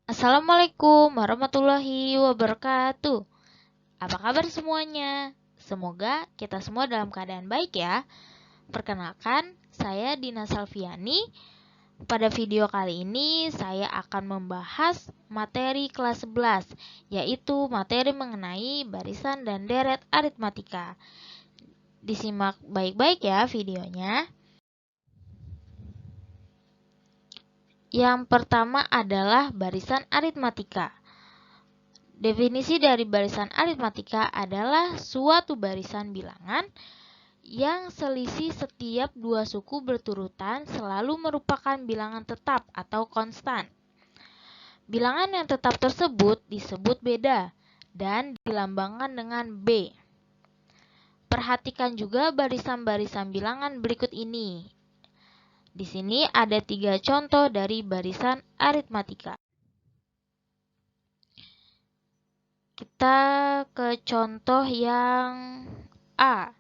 Assalamualaikum warahmatullahi wabarakatuh. Apa kabar semuanya? Semoga kita semua dalam keadaan baik ya. Perkenalkan, saya Dina Salviani. Pada video kali ini saya akan membahas materi kelas 11, yaitu materi mengenai barisan dan deret aritmatika. Disimak baik-baik ya videonya. Yang pertama adalah barisan aritmatika. Definisi dari barisan aritmatika adalah suatu barisan bilangan yang selisih setiap dua suku berturutan selalu merupakan bilangan tetap atau konstan. Bilangan yang tetap tersebut disebut beda dan dilambangkan dengan B. Perhatikan juga barisan-barisan bilangan berikut ini. Di sini ada 3 contoh dari barisan aritmatika. Kita ke contoh yang A.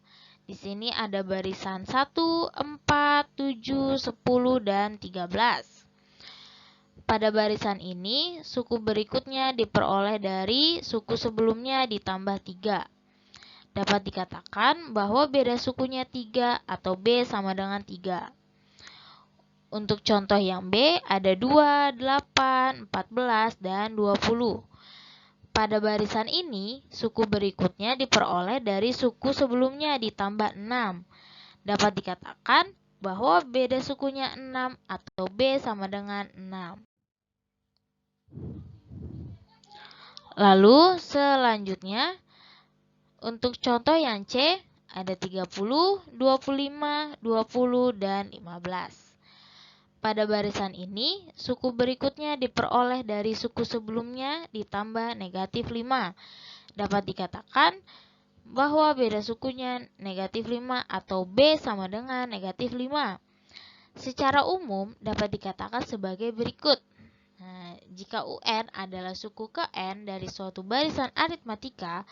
Di sini ada barisan 1, 4, 7, 10, dan 13. Pada barisan ini, suku berikutnya diperoleh dari suku sebelumnya ditambah 3. Dapat dikatakan bahwa beda sukunya 3 atau B sama dengan 3. Untuk contoh yang B, ada 2, 8, 14, dan 20. Pada barisan ini, suku berikutnya diperoleh dari suku sebelumnya ditambah 6. Dapat dikatakan bahwa beda sukunya 6 atau B sama dengan 6. Lalu selanjutnya, untuk contoh yang C, ada 30, 25, 20, dan 15. Pada barisan ini, suku berikutnya diperoleh dari suku sebelumnya ditambah negatif 5. Dapat dikatakan bahwa beda sukunya negatif 5 atau B sama dengan negatif 5. Secara umum dapat dikatakan sebagai berikut. Jika UN adalah suku ke N dari suatu barisan aritmatika,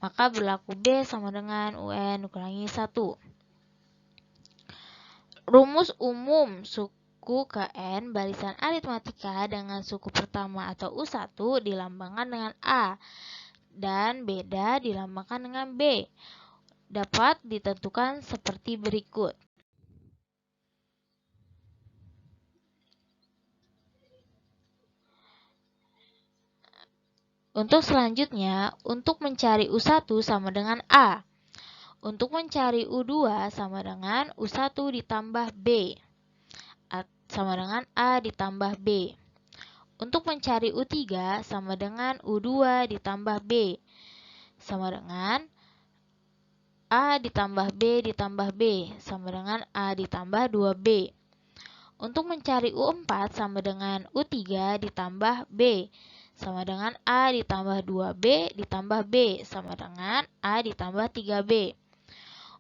maka berlaku B sama dengan UN dikurangi 1. Rumus umum suku ke N barisan aritmatika dengan suku pertama atau U1 dilambangkan dengan A dan beda dilambangkan dengan B. Dapat ditentukan seperti berikut. Untuk selanjutnya, untuk mencari U1 sama dengan A. Untuk mencari U2 sama dengan U1 ditambah B sama dengan A ditambah B. Untuk mencari U3 sama dengan U2 ditambah B sama dengan A ditambah B ditambah B sama dengan A ditambah 2B. Untuk mencari U4 sama dengan U3 ditambah B sama dengan A ditambah 2B ditambah B sama dengan A ditambah 3B.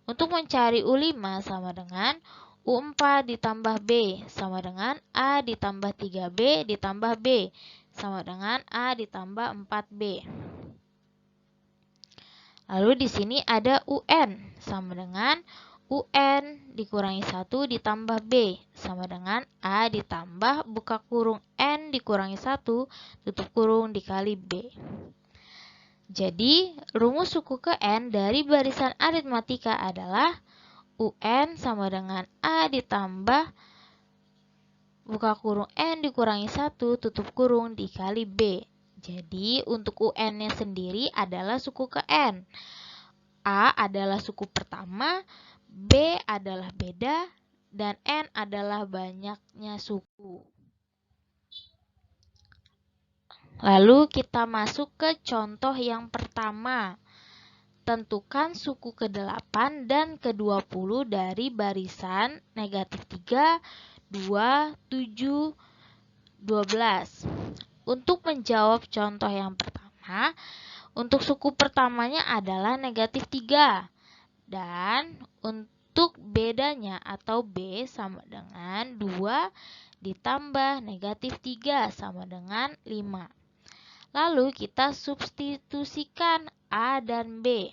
Untuk mencari U5 sama dengan U4 ditambah B sama dengan A ditambah 3B ditambah B sama dengan A ditambah 4B. Lalu di sini ada UN sama dengan UN dikurangi 1 ditambah B sama dengan A ditambah buka kurung N dikurangi 1 tutup kurung dikali B. Jadi, rumus suku ke N dari barisan aritmatika adalah UN sama dengan A ditambah buka kurung N dikurangi 1 tutup kurung dikali B. Jadi untuk UN-nya sendiri adalah suku ke N. A adalah suku pertama, B adalah beda, dan N adalah banyaknya suku. Lalu kita masuk ke contoh yang pertama. Tentukan suku ke-8 dan ke-20 dari barisan negatif 3, 2, 7, 12. Untuk menjawab contoh yang pertama, untuk suku pertamanya adalah negatif 3. Dan untuk bedanya atau B sama dengan 2 ditambah negatif 3 sama dengan 5. Lalu kita substitusikan A dan B.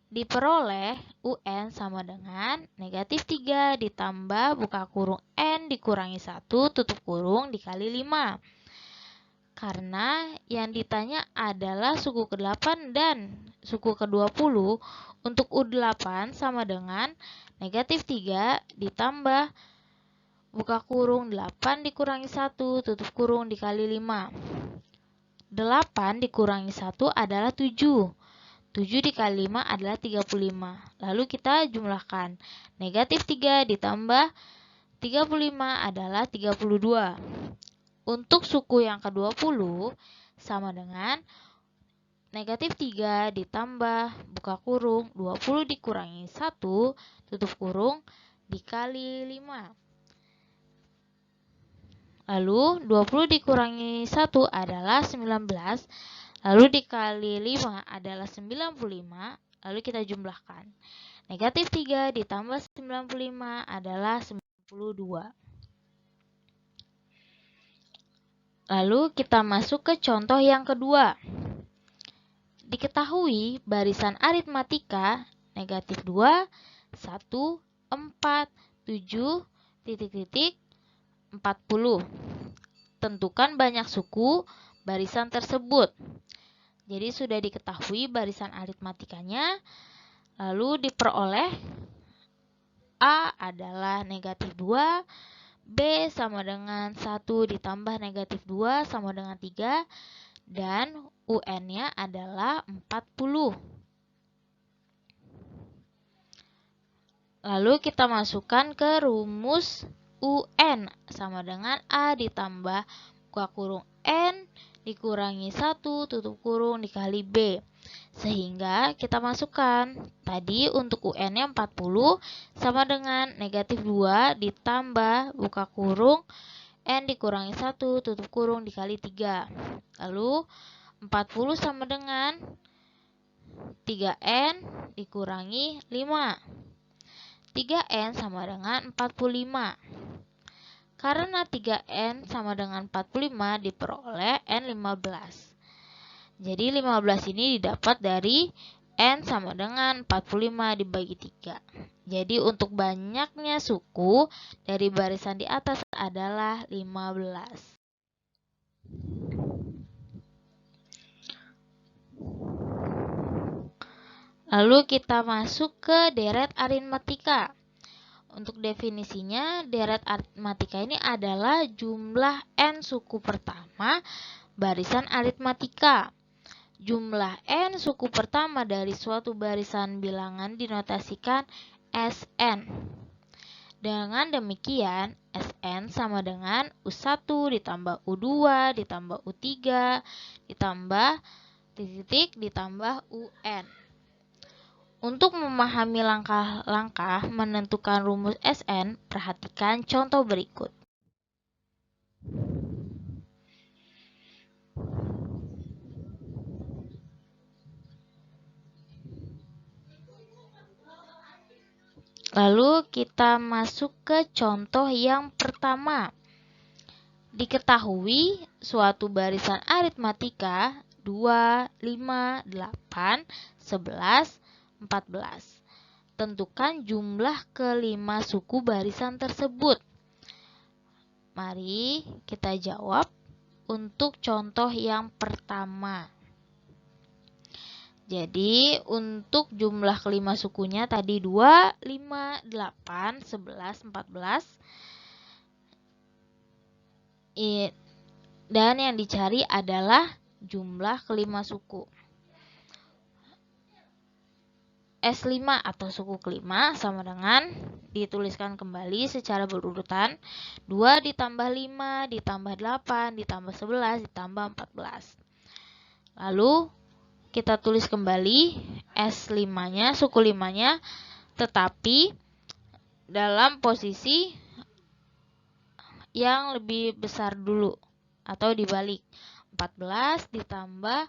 Diperoleh UN sama dengan negatif 3 ditambah buka kurung N dikurangi 1 tutup kurung dikali 5. Karena yang ditanya adalah suku ke-8 dan suku ke-20. Untuk U8 sama dengan negatif 3 ditambah buka kurung 8 dikurangi 1 tutup kurung dikali 5. 8 dikurangi 1 adalah 7. 7 dikali 5 adalah 35. Lalu kita jumlahkan. Negatif 3 ditambah 35 adalah 32. Untuk suku yang ke-20 sama dengan negatif 3 ditambah buka kurung 20 dikurangi 1 tutup kurung dikali 5. Lalu 20 dikurangi 1 adalah 19. Lalu dikali 5 adalah 95. Lalu kita jumlahkan. Negatif 3 ditambah 95 adalah 92. Lalu kita masuk ke contoh yang kedua. Diketahui barisan aritmatika negatif 2, 1, 4, 7, titik-titik, 40. Tentukan banyak suku barisan tersebut. Jadi sudah diketahui barisan aritmatikanya, lalu diperoleh A adalah negatif 2, B sama dengan 1 ditambah negatif 2 sama dengan 3, dan UN-nya adalah 40. Lalu kita masukkan ke rumus UN sama dengan A ditambah buka kurung N dikurangi 1 tutup kurung dikali B. Sehingga kita masukkan, tadi untuk UN-nya 40 sama dengan negatif 2 ditambah buka kurung N dikurangi 1 tutup kurung dikali 3. Lalu 40 sama dengan 3N dikurangi 5. 3N sama dengan 45. Karena 3N sama dengan 45 diperoleh N15. Jadi 15 ini didapat dari N sama dengan 45 dibagi 3. Jadi untuk banyaknya suku dari barisan di atas adalah 15. Lalu kita masuk ke deret aritmatika. Untuk definisinya, deret aritmatika ini adalah jumlah N suku pertama barisan aritmatika. Jumlah N suku pertama dari suatu barisan bilangan dinotasikan Sn. Dengan demikian, Sn sama dengan U1 ditambah U2 ditambah U3 ditambah titik ditambah UN. Untuk memahami langkah-langkah menentukan rumus Sn, perhatikan contoh berikut. Lalu kita masuk ke contoh yang pertama. Diketahui suatu barisan aritmatika 2, 5, 8, 11, 14. Tentukan jumlah kelima suku barisan tersebut. Mari kita jawab untuk contoh yang pertama. Jadi untuk jumlah kelima sukunya tadi 2, 5, 8, 11, 14. Dan yang dicari adalah jumlah kelima suku. S5 atau suku kelima sama dengan dituliskan kembali secara berurutan 2 ditambah 5 ditambah 8 ditambah 11 ditambah 14. Lalu kita tulis kembali S5-nya, suku 5-nya, tetapi dalam posisi yang lebih besar dulu atau dibalik. 14 ditambah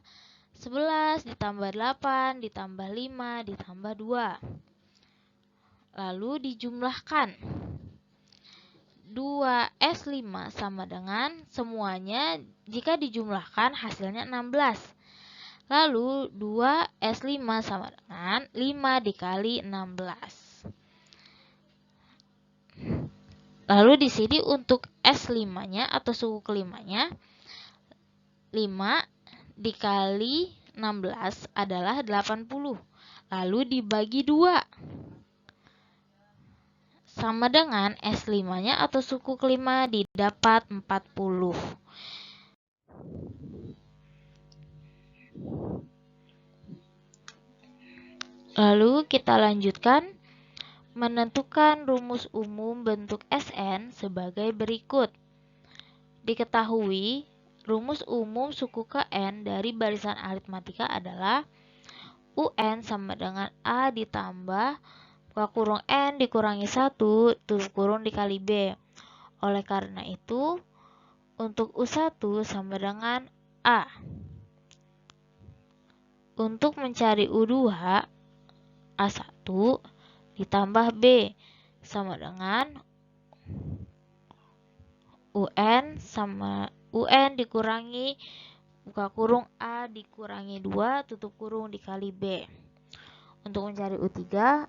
11 ditambah 8 ditambah 5 ditambah 2. Lalu dijumlahkan. 2S5 sama dengan semuanya jika dijumlahkan hasilnya 16. Lalu 2S5 sama dengan 5 dikali 16. Lalu di sini untuk S5-nya atau suku kelimanya 5 dikali 16 adalah 80. Lalu dibagi 2. Sama dengan S5-nya atau suku kelima didapat 40. Lalu kita lanjutkan menentukan rumus umum bentuk Sn sebagai berikut. Diketahui, rumus umum suku Kn dari barisan aritmatika adalah UN sama dengan A ditambah buka kurung N dikurangi 1 tutup kurung dikali B. Oleh karena itu, untuk U1 sama dengan A. Untuk mencari U2, A1 ditambah B sama dengan UN sama UN dikurangi buka kurung A dikurangi 2 tutup kurung dikali B. Untuk mencari U3,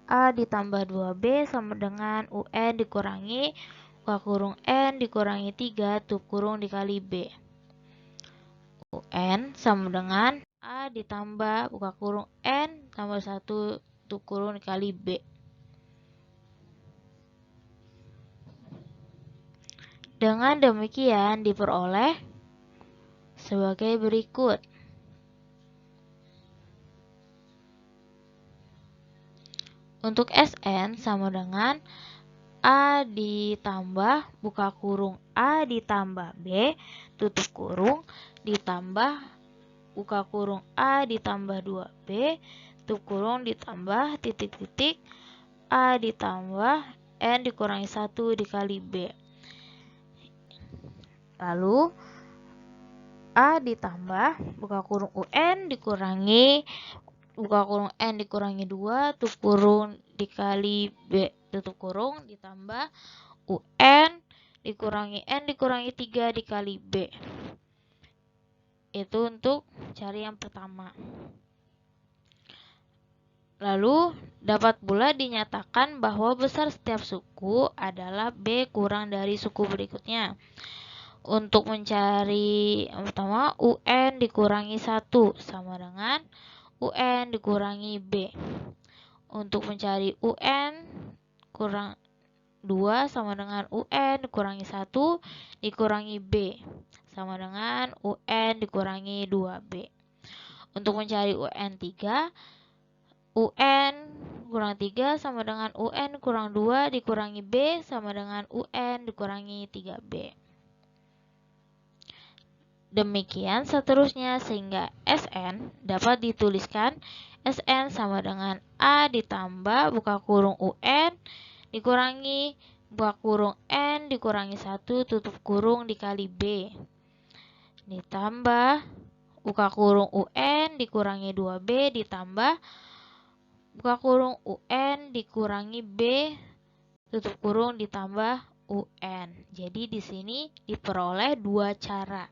A ditambah 2B sama dengan UN dikurangi buka kurung N dikurangi 3 tutup kurung dikali B. UN sama dengan A ditambah buka kurung N tambah 1 tutup kurung dikali B. Dengan demikian diperoleh sebagai berikut. Untuk Sn sama dengan A ditambah buka kurung A ditambah B tutup kurung ditambah buka kurung A ditambah 2B tutup kurung ditambah titik-titik A ditambah N dikurangi 1 dikali B. Lalu A ditambah buka kurung UN dikurangi buka kurung N dikurangi 2 tutup kurung dikali B tutup kurung ditambah UN dikurangi N dikurangi 3 dikali B. Itu untuk cari yang pertama. Lalu dapat pula dinyatakan bahwa besar setiap suku adalah B kurang dari suku berikutnya. Untuk mencari yang pertama UN dikurangi 1 sama dengan UN dikurangi B. Untuk mencari UN kurang 2 sama dengan UN dikurangi 1 dikurangi B sama dengan UN dikurangi 2B. Untuk mencari UN 3, UN kurang 3 sama dengan UN kurang 2 dikurangi B sama dengan UN dikurangi 3B. Demikian seterusnya sehingga Sn dapat dituliskan Sn sama dengan A ditambah buka kurung UN dikurangi buka kurung N dikurangi 1 tutup kurung dikali B ditambah buka kurung UN dikurangi 2B ditambah buka kurung UN dikurangi B tutup kurung ditambah UN. Jadi di sini diperoleh 2 cara.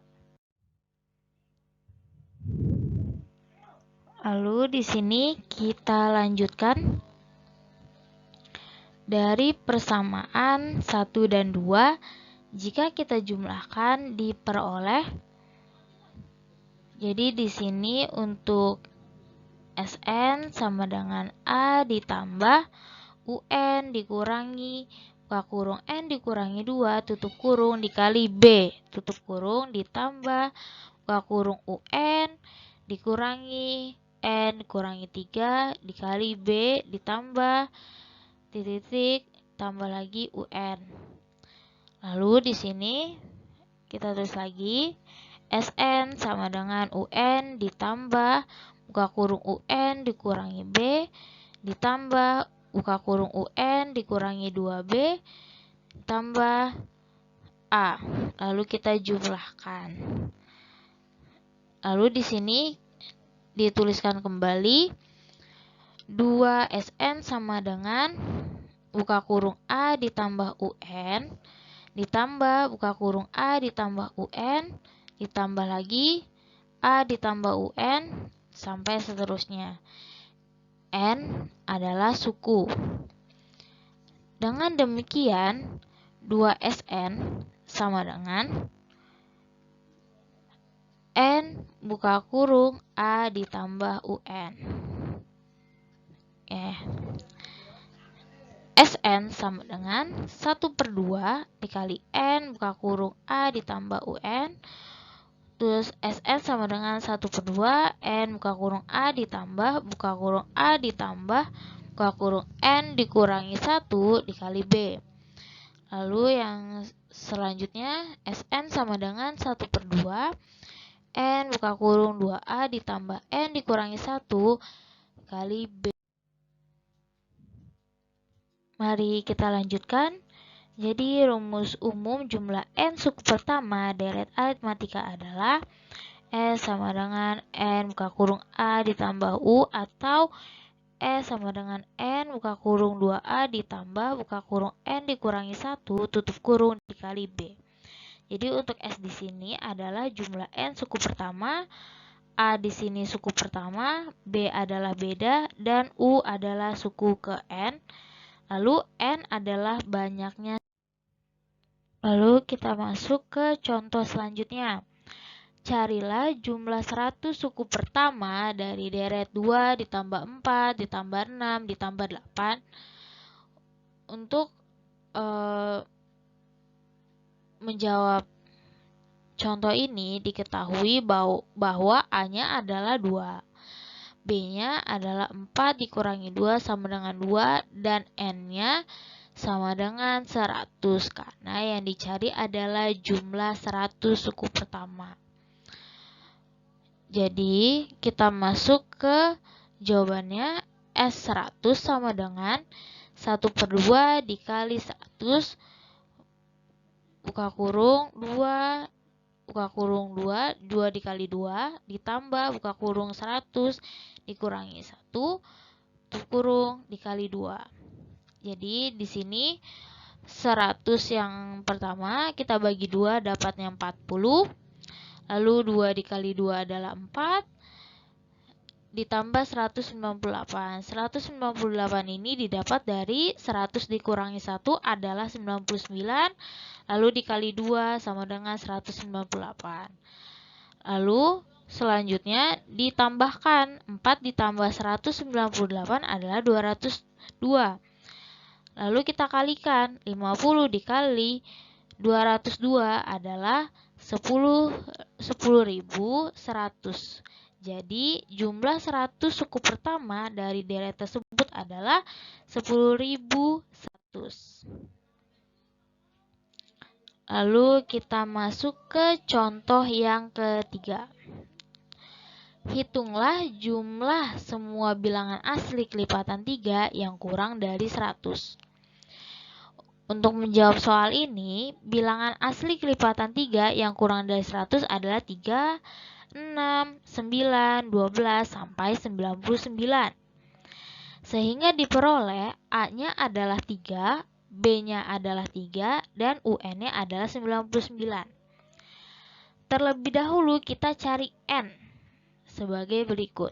Lalu di sini kita lanjutkan dari persamaan 1 dan 2, jika kita jumlahkan diperoleh. Jadi di sini untuk Sn sama dengan A ditambah UN dikurangi buka kurung N dikurangi 2 tutup kurung dikali B tutup kurung ditambah buka kurung UN dikurangi N kurangi 3 dikali B ditambah titik tambah lagi UN. Lalu di sini kita tulis lagi Sn sama dengan UN ditambah buka kurung UN dikurangi B ditambah buka kurung UN dikurangi 2B ditambah A. Lalu kita jumlahkan. Lalu di sini dituliskan kembali 2Sn sama dengan buka kurung A ditambah UN ditambah buka kurung A ditambah UN ditambah lagi A ditambah UN sampai seterusnya. N adalah suku. Dengan demikian 2Sn sama dengan N buka kurung A ditambah UN. Sn sama dengan 1/2 dikali N buka kurung A ditambah UN. Terus Sn sama dengan 1/2 N buka kurung A ditambah buka kurung A ditambah buka kurung N dikurangi 1 dikali B. Lalu yang selanjutnya Sn sama dengan 1/2 N buka kurung 2A ditambah N dikurangi 1 kali B. Mari kita lanjutkan. Jadi rumus umum jumlah N suku pertama deret aritmatika adalah S sama dengan N buka kurung A ditambah U atau S sama dengan N buka kurung 2A ditambah buka kurung N dikurangi 1 tutup kurung dikali B. Jadi untuk S di sini adalah jumlah N suku pertama, A di sini suku pertama, B adalah beda, dan U adalah suku ke N. Lalu N adalah banyaknya. Lalu kita masuk ke contoh selanjutnya. Carilah jumlah 100 suku pertama dari deret 2 ditambah 4 ditambah 6 ditambah 8. Untuk menjawab contoh ini diketahui bahwa A-nya adalah 2, B-nya adalah 4 dikurangi 2 sama dengan 2, dan N-nya sama dengan 100 karena yang dicari adalah jumlah 100 suku pertama. Jadi kita masuk ke jawabannya. S100 sama dengan 1/2 dikali 100 buka kurung 2 buka kurung 2 dikali 2 ditambah buka kurung 100 dikurangi 1 tutup kurung dikali 2. Jadi di sini 100 yang pertama kita bagi 2 dapatnya 40. Lalu 2 dikali 2 adalah 4 ditambah 198. 198 ini didapat dari 100 dikurangi 1 adalah 99. Lalu dikali 2 sama dengan 198. Lalu selanjutnya ditambahkan 4 ditambah 198 adalah 202. Lalu kita kalikan 50 dikali 202 adalah 10.100. Jadi jumlah 100 suku pertama dari deret tersebut adalah 10.100. Lalu kita masuk ke contoh yang ketiga. Hitunglah jumlah semua bilangan asli kelipatan 3 yang kurang dari 100. Untuk menjawab soal ini, bilangan asli kelipatan 3 yang kurang dari 100 adalah 3, 6, 9, 12, sampai 99. Sehingga diperoleh A-nya adalah 3, B-nya adalah 3, dan UN-nya adalah 99. Terlebih dahulu kita cari N sebagai berikut.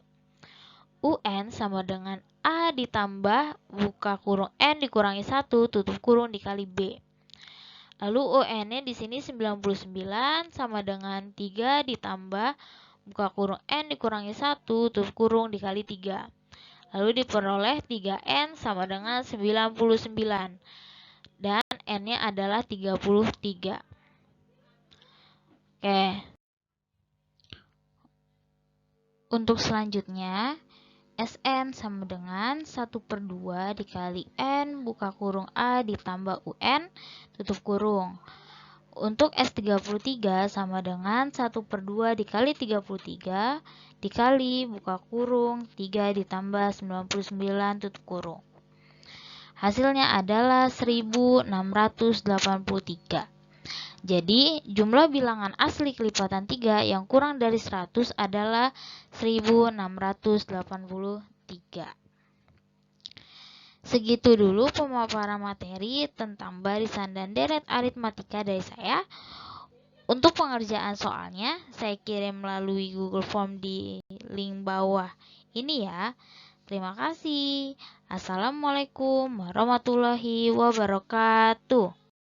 UN sama dengan A ditambah buka kurung N dikurangi 1 tutup kurung dikali B. Lalu UN-nya di sini 99 sama dengan 3 ditambah buka kurung N dikurangi 1 tutup kurung dikali 3. Lalu diperoleh 3N sama dengan 99. Dan N-nya adalah 33. Oke. Untuk selanjutnya, Sn sama dengan 1/2 dikali N buka kurung A ditambah UN tutup kurung. Untuk S33 sama dengan 1/2 dikali 33 dikali buka kurung 3 ditambah 99 tutup kurung. Hasilnya adalah 1683. Jadi jumlah bilangan asli kelipatan 3 yang kurang dari 100 adalah 1683. Segitu dulu pemaparan materi tentang barisan dan deret aritmatika dari saya. Untuk pengerjaan soalnya, saya kirim melalui Google Form di link bawah ini ya. Terima kasih. Assalamualaikum warahmatullahi wabarakatuh.